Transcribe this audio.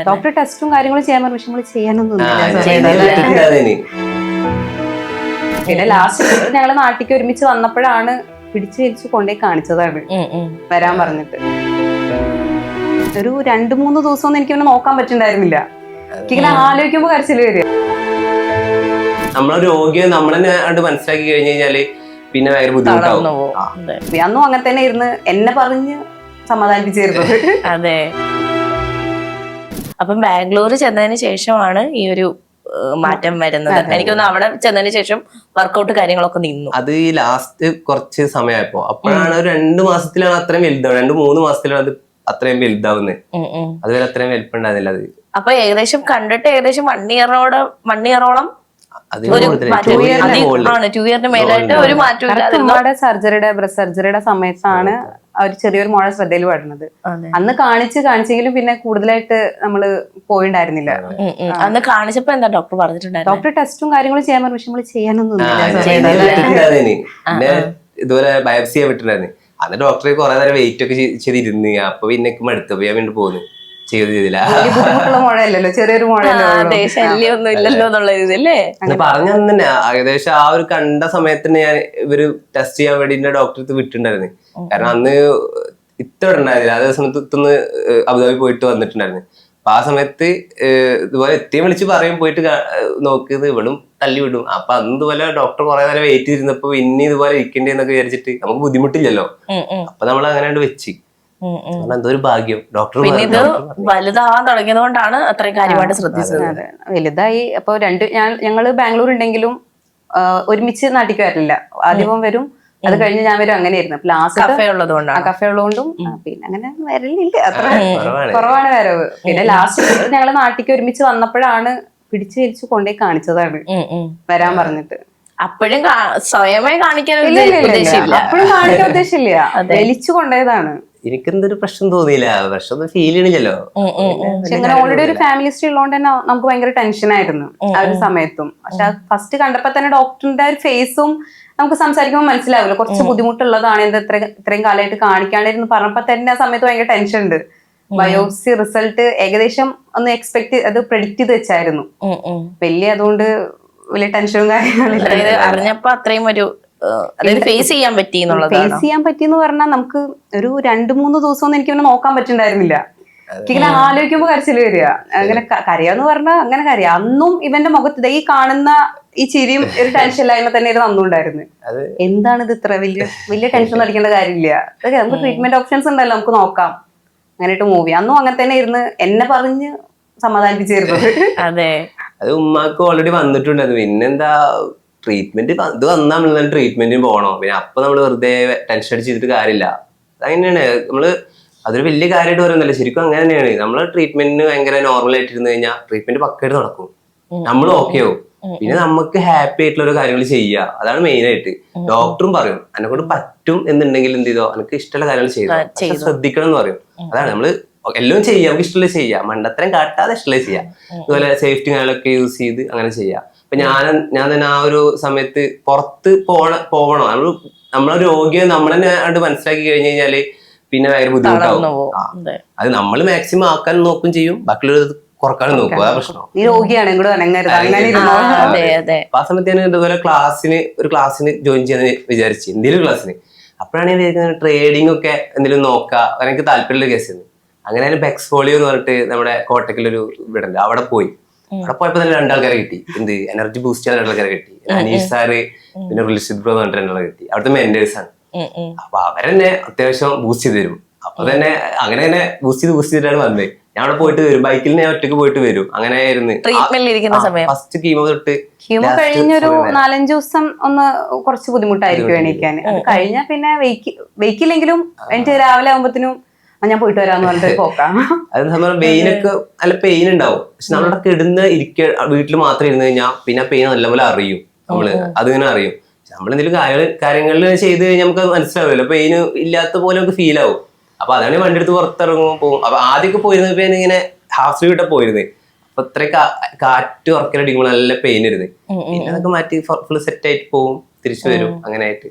Doctor ടെസ്റ്റും കാര്യങ്ങളും ചെയ്യാൻ പറഞ്ഞു, പക്ഷെ നമ്മള് ചെയ്യാനൊന്നും പിന്നെ ലാസ്റ്റ് ഞങ്ങള് നാട്ടിലേക്ക് ഒരുമിച്ച് വന്നപ്പോഴാണ് പിടിച്ചു വലിച്ചു കൊണ്ടേ കാണിച്ചതാണ് വരാൻ പറഞ്ഞിട്ട്. ഒരു 2-3 ദിവസമൊന്നും എനിക്ക് ഇങ്ങനെ നോക്കാൻ പറ്റുന്നുണ്ടായിരുന്നില്ല. എനിക്കിങ്ങനെ ആലോചിക്കുമ്പോ കരച്ചില് വരിക. നമ്മളെ രോഗിയെ നമ്മളെന്നെ മനസ്സിലാക്കി കഴിഞ്ഞു കഴിഞ്ഞാല് പിന്നെ ഭയങ്കര ബുദ്ധിമുട്ടാവും. അന്നും അങ്ങനെ തന്നെ ഇരുന്ന് എന്നെ പറഞ്ഞ് സമാധാനിപ്പിച്ചിരുന്നത്. അതെ. അപ്പം ബാംഗ്ലൂർ ചെന്നതിന് ശേഷമാണ് ഈ ഒരു മാറ്റം വരുന്നത്. എനിക്കൊന്ന് അവിടെ ചെന്നതിന് ശേഷം വർക്കൗട്ട് കാര്യങ്ങളൊക്കെ നിന്നു. അത് ഈ ലാസ്റ്റ് കുറച്ച് സമയമായപ്പോ അപ്പോഴാണ് 2 മാസത്തിലാണ് അത്രയും വലുതാവുന്നത്. 2-3 മാസത്തിലാണ് അത് അത്രയും വലുതാവുന്നത്. അതുവരെ അത്രയും വലിപ്പുണ്ടായിരുന്നില്ല അത്. അപ്പൊ ഏകദേശം കണ്ടിട്ട് ഏകദേശം 1 ഇയറോളം 2 ഇയറിന് മേലായിട്ട് ഒരു മാറ്റം. സർജറിയുടെ ബ്രസ്റ്റ് സർജറിയുടെ സമയത്താണ് ഒരു ചെറിയൊരു മുഴ ശ്രദ്ധയിൽ പെടുന്നത്. അന്ന് കാണിച്ചെങ്കിലും പിന്നെ കൂടുതലായിട്ട് നമ്മള് പോയിണ്ടായിരുന്നില്ല. അന്ന് കാണിച്ചപ്പോ എന്താ ഡോക്ടർ പറഞ്ഞിട്ടുണ്ടായിരുന്നു? ഡോക്ടർ ടെസ്റ്റും കാര്യങ്ങളും ചെയ്യാൻ പറഞ്ഞു, പക്ഷെ നമ്മള് ചെയ്യാനൊന്നും പിന്നെ ഇതുപോലെ ബയോപ്സി ചെയ്യാൻ വിട്ടിട്ടുണ്ടായിരുന്നു. അന്ന് ഡോക്ടറെ കുറെ നേരം വെയിറ്റ് ഒക്കെ ചെയ്തിരുന്നു. അപ്പൊ പിന്നെ മടുത്തപ്പോ ഞാൻ വേണ്ടി പോന്നു. ബുദ്ധിമുട്ടുള്ള മുഴയല്ലല്ലോ, ചെറിയൊരു മുഴയല്ലോ, ശല്യമൊന്നും ഇല്ലല്ലോ എന്നുള്ള ഇതില്ലേ പറഞ്ഞു തന്നെ. ഏകദേശം ആ ഒരു കണ്ട സമയത്ത് തന്നെ ഞാൻ ഇവര് ടെസ്റ്റ് ചെയ്യാൻ വേണ്ടി ഡോക്ടർക്ക് വിട്ടിട്ടുണ്ടായിരുന്നു. കാരണം അന്ന് ഇത്ര ഉണ്ടായിരുന്നില്ല. അതേ സമയത്ത് ഇത്തൊന്ന് അബുദാബി പോയിട്ട് വന്നിട്ടുണ്ടായിരുന്നു. അപ്പൊ ആ സമയത്ത് ഇതുപോലെ എത്തിയും വിളിച്ച് പറയും പോയിട്ട് നോക്കിയത് ഇവിടും തല്ലി വിടും. അപ്പൊ അന്ന് ഇതുപോലെ ഡോക്ടർ കുറെ നേരം വെയിറ്റ് ചെയ്തിരുന്നപ്പോ പിന്നെ ഇതുപോലെ ഇരിക്കേണ്ടതെന്നൊക്കെ വിചാരിച്ചിട്ട് നമുക്ക് ബുദ്ധിമുട്ടില്ലല്ലോ. അപ്പൊ നമ്മൾ അങ്ങനെ വെച്ച് എന്തോ ഒരു ഭാഗ്യം ഡോക്ടർ വലുതാവാൻ തുടങ്ങിയത് കൊണ്ടാണ് അത്രയും കാര്യമായിട്ട് ശ്രദ്ധിച്ചത്. വലുതായി. അപ്പൊ ഞങ്ങള് ബാംഗ്ലൂർ ഉണ്ടെങ്കിലും ഒരുമിച്ച് നാട്ടിലേക്ക് വരില്ല. ആദ്യം വരും, അത് കഴിഞ്ഞ് ഞാൻ വരും, അങ്ങനെയായിരുന്നു. കഫേ ഉള്ളതുകൊണ്ടും പിന്നെ അങ്ങനെ വരലില്ല, അത്ര കുറവാണ് വരവ്. പിന്നെ ലാസ്റ്റ് ഞങ്ങള് നാട്ടിലേക്ക് ഒരുമിച്ച് വന്നപ്പോഴാണ് പിടിച്ചു വലിച്ചു കൊണ്ടേ കാണിച്ചതാണ് വരാൻ പറഞ്ഞിട്ട്. അപ്പോഴും സ്വയമേ കാണിക്കാൻ അപ്പോഴും കാണിക്കാൻ ഉദ്ദേശമില്ല, വലിച്ചു കൊണ്ടേതാണ്. എനിക്കെന്തൊരു പ്രശ്നം തോന്നിയില്ല, പ്രശ്നം ഫീൽ ചെയ്യണില്ലല്ലോ. പക്ഷെ ഇങ്ങനെ ഓൾറെഡി ഒരു ഫാമിലി ഹിസ്റ്ററി ഉള്ളതുകൊണ്ട് തന്നെ നമുക്ക് ഭയങ്കര ടെൻഷൻ ആയിരുന്നു ആ ഒരു സമയത്തും. പക്ഷെ ഫസ്റ്റ് കണ്ടപ്പോ തന്നെ ഡോക്ടറിന്റെ ഒരു ഫേസും നമുക്ക് സംസാരിക്കുമ്പോൾ മനസ്സിലാവില്ല, കുറച്ച് ബുദ്ധിമുട്ടുള്ളതാണ്, എന്താ ഇത്രയും കാലമായിട്ട് കാണിക്കാണ്ടിരുന്നു പറഞ്ഞപ്പോ തന്നെ ആ സമയത്ത് ഭയങ്കര ടെൻഷൻ ഉണ്ട്. ബയോപ്സി റിസൾട്ട് ഏകദേശം ഒന്ന് അത് പ്രെഡിക്റ്റ് ചെയ്ത് വെച്ചായിരുന്നു. അതുകൊണ്ട് വലിയ ടെൻഷനും കാര്യങ്ങളില്ല. അറിഞ്ഞപ്പോ അത്രയും ഒരു ഫേസ് ചെയ്യാൻ പറ്റിയെന്ന് പറഞ്ഞാൽ നമുക്ക് ഒരു 2-3 ദിവസമൊന്നും എനിക്ക് നോക്കാൻ പറ്റുന്നുണ്ടായിരുന്നില്ല. എനിക്കിങ്ങനെ ആലോചിക്കുമ്പോ കരച്ചില് വരിക. അങ്ങനെ കരയാന്ന് പറഞ്ഞാൽ അങ്ങനെ കരയാ. അന്നും ഇവന്റെ മുഖത്ത് ഈ കാണുന്ന ഈ ചിരിയും ഒരു ടെൻഷൻ ഇല്ലായ്മ തന്നെ അന്നുണ്ടായിരുന്നു. എന്താണിത് ഇത്ര വലിയ ടെൻഷൻ അടിക്കേണ്ട കാര്യമില്ല, നമുക്ക് ട്രീറ്റ്മെന്റ് ഓപ്ഷൻസ് ഉണ്ടല്ലോ, നമുക്ക് നോക്കാം, അങ്ങനെയിട്ട് മൂവി. അന്നും അങ്ങനെ തന്നെ ഇരുന്ന് എന്നെ പറഞ്ഞ് സമാധാനിപ്പിച്ചിരുന്നത്. അതെ, അത് ഉമ്മാക്ക് ഓൾറെഡി വന്നിട്ടുണ്ടായിരുന്നു. പിന്നെന്താ ട്രീറ്റ്മെന്റ് ഇത് വന്നാൽ നമ്മൾ ട്രീറ്റ്മെന്റിന് പോകണോ, പിന്നെ അപ്പൊ നമ്മൾ വെറുതെ ടെൻഷൻ അടിച്ചിട്ട് കാര്യമില്ല. അതങ്ങനെയാണ് നമ്മള്, അതൊരു വലിയ കാര്യമായിട്ട് പറയുന്നില്ല, ശരിക്കും അങ്ങനെ തന്നെയാണ്. നമ്മള് ട്രീറ്റ്മെന്റിന് ഭയങ്കര നോർമൽ ആയിട്ടിരുന്ന് കഴിഞ്ഞാൽ ട്രീറ്റ്മെന്റ് പക്കായിട്ട് നടക്കും, നമ്മൾ ഓക്കെ ആവും. പിന്നെ നമുക്ക് ഹാപ്പി ആയിട്ടുള്ള ഓരോ കാര്യങ്ങൾ ചെയ്യുക, അതാണ് മെയിൻ ആയിട്ട്. ഡോക്ടറും പറയും എന്നെ കൊണ്ട് പറ്റും എന്നുണ്ടെങ്കിൽ എന്ത് ചെയ്തോ, എനിക്ക് ഇഷ്ടമുള്ള കാര്യങ്ങൾ ചെയ്തോ, ശ്രദ്ധിക്കണം എന്ന് പറയും. അതാണ് നമ്മള് എല്ലാം ചെയ്യാം, നമുക്ക് ഇഷ്ടമുള്ള ചെയ്യാം, മണ്ടത്തരം കാട്ടാതെ ഇഷ്ടമുള്ള ചെയ്യാം. അതുപോലെ സേഫ്റ്റി കാര്യങ്ങളൊക്കെ യൂസ് ചെയ്ത് അങ്ങനെ ചെയ്യാം. അപ്പൊ ഞാൻ തന്നെ ആ ഒരു സമയത്ത് പുറത്ത് പോകണോ, നമ്മളെ രോഗിയെ നമ്മളെന്നെ മനസ്സിലാക്കി കഴിഞ്ഞു കഴിഞ്ഞാല് പിന്നെ ഭയങ്കര ബുദ്ധിമുട്ടാവും. അത് നമ്മൾ മാക്സിമം ആക്കാൻ നോക്കും ചെയ്യും, ബാക്കിയുള്ളത് കുറക്കാനും നോക്കും. അതാ പ്രശ്നം. അപ്പൊ ആ സമയത്ത് ഞാൻ ഇതുപോലെ ഒരു ക്ലാസ്സിന് ജോയിൻ ചെയ്യാൻ വിചാരിച്ചു, എന്തെങ്കിലും ക്ലാസ്സിന്. അപ്പോഴാണ് ഞാൻ ട്രേഡിംഗ് ഒക്കെ എന്തെങ്കിലും നോക്കാം, എനിക്ക് താല്പര്യമുള്ള കേസാണ്. അങ്ങനെ ബെക്സ്ഫോളിയോ എന്ന് പറഞ്ഞിട്ട് നമ്മുടെ കോട്ടക്കലൊരു ഇവിടെ ഉണ്ട്, അവിടെ പോയപ്പോ തന്നെ 2 ആൾക്കാരെ കിട്ടി. എനർജി ബൂസ്റ്റ് ചെയ്യാൻ 2 ആൾക്കാരെ കിട്ടി. അനീഷ് സാറ് പിന്നെ റിലിഷിത് ബ്രോ എന്ന് പറഞ്ഞിട്ട് 2 ആളെ കിട്ടി. അവിടുത്തെ മെന്റേഴ്സ് ആണ്. അപ്പൊ അവരെന്നെ അത്യാവശ്യം ബൂസ്റ്റ് ചെയ്ത് തരും. അപ്പൊ തന്നെ അങ്ങനെ ബൂസ്റ്റ് ചെയ്തിട്ടാണ് വന്നത്. ഞാൻ അവിടെ പോയിട്ട് വരും, ബൈക്കിൽ ഞാൻ ഒറ്റക്ക് പോയിട്ട് വരും. അങ്ങനെ ആയിരുന്നു ഫസ്റ്റ് കീമോ തൊട്ട്. കീമോ കഴിഞ്ഞൊരു 4-5 ദിവസം ഒന്ന് കുറച്ച് ബുദ്ധിമുട്ടായിരിക്കും എണീക്കാൻ. അത് കഴിഞ്ഞാൽ പിന്നെ വെയ്ക്കില്ലെങ്കിലും എനിക്ക് രാവിലെ ആകുമ്പോഴത്തേനും ഞാൻ പോയിട്ട് വരാന്ന് പറഞ്ഞിട്ട് പോക്കാം. അത് നമ്മൾ വെയിനൊക്കെ നല്ല പെയിൻ ഉണ്ടാവും. പക്ഷെ നമ്മളവിടെ കിടന്ന് വീട്ടിൽ മാത്രം ഇരുന്ന് കഴിഞ്ഞാൽ പിന്നെ പെയിൻ നല്ലപോലെ അറിയും, നമ്മള് അതിങ്ങനെ അറിയും. നമ്മളെന്തെങ്കിലും കാര്യങ്ങളിൽ ചെയ്ത് കഴിഞ്ഞാൽ നമുക്ക് മനസ്സിലാവില്ലല്ലോ, പെയിന് ഇല്ലാത്ത പോലെ നമുക്ക് ഫീൽ ആവും. അപ്പൊ അതാണ് വണ്ടി എടുത്ത് പുറത്തിറങ്ങുമ്പോൾ പോകും. അപ്പൊ ആദ്യമൊക്കെ പോയിരുന്നത് ഇങ്ങനെ ഹാഫ് സ്ലീവ് ഇട്ടാ പോയിരുന്നത്. അപ്പൊ ഇത്രയും കാറ്റ് ഉറക്കലടിക്കുമ്പോൾ നല്ല പെയിൻ ഇരുന്ന്, പിന്നെ അതൊക്കെ മാറ്റി ഫുൾ സെറ്റ് ആയിട്ട് പോകും, തിരിച്ചു വരും, അങ്ങനെ ആയിട്ട്.